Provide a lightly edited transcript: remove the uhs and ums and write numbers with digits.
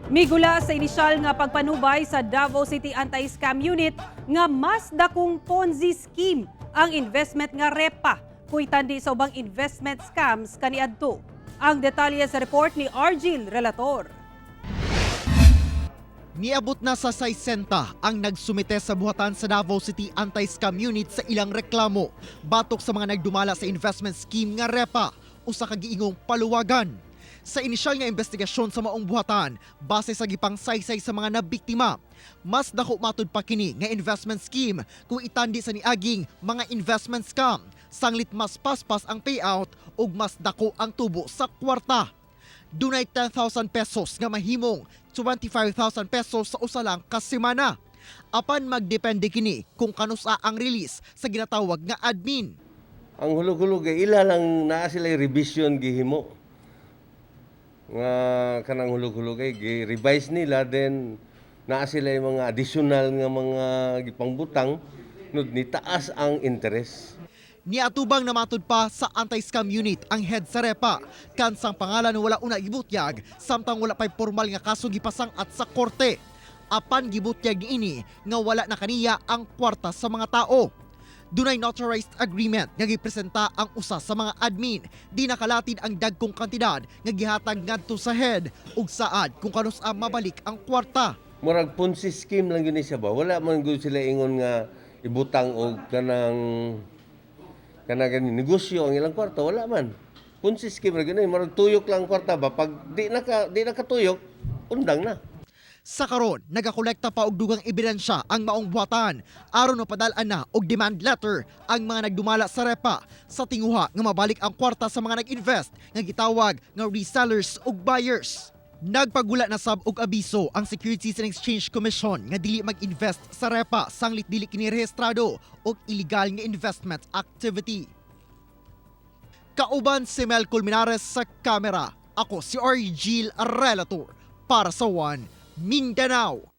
Migula sa inisyal nga pagpanubay sa Davao City Anti-Scam Unit nga mas dakong Ponzi scheme ang investment nga REPA kuy tandi sa ubang investment scams kaniadto. Ang detalye sa report ni Argil Relator. Niabot na sa 60 ang nagsumite sa buhatan sa Davao City Anti-Scam Unit sa ilang reklamo batok sa mga nagdumala sa investment scheme nga REPA o sa kagiingong paluwagan. Sa inisyal nga investigasyon sa maong buhatan, base sa gipang saysay sa mga nabiktima, mas dako matud pa kini nga investment scheme kung itandi sa niaging mga investment scam. Sanglit mas paspas ang payout ug mas dako ang tubo sa kwarta. Dunay 10,000 pesos nga mahimong 25,000 pesos sa usa lang ka semana. Apan magdepende kini kung kanusa ang release sa ginatawag nga admin. Ang hulog-hulog ay ila lang naa sila revision gihimo. Nga kanang hulog-hulog ay gi-revise nila, then naa sila yung mga additional nga mga gipangbutang nud ni taas ang interest. Niatubang namatud pa sa anti-scam unit ang head sa REPA kansang pangalan wala una gibutyag samtang wala pay formal nga kaso gipasang at sa korte. Apan gibutyag niini nga wala na kaniya ang kwarta sa mga tao. Dunay notarized agreement nga gipresenta ang usa sa mga admin. Di nakalatid ang dagkong kantidad nga gihatag ngadto sa head ug saad kung kanus-a mabalik ang kwarta. Murag Ponzi scheme lang yun siya ba? Wala man gud sila ingon nga ibutang og kanang negosyo ang ilang kwarta, wala man. Ponzi scheme ra gyud, murag tuyok lang kwarta ba? Pag di nakatuyok, undang na. Sa karon, nagakolekta pa og dugang ebidensya ang maong buhatan aron mapadal-an na og demand letter ang mga nagdumala sa REPA sa tinguha nga mabalik ang kwarta sa mga nag-invest nga gitawag nga resellers ug buyers. Nagpagula na sab og abiso ang Securities and Exchange Commission nga dili mag-invest sa REPA sanglit dili kini rehistrado og illegal nga investment activity. Kauban si Mel Colmenares sa kamera. Ako si Argil Relator para sa One Mindanao.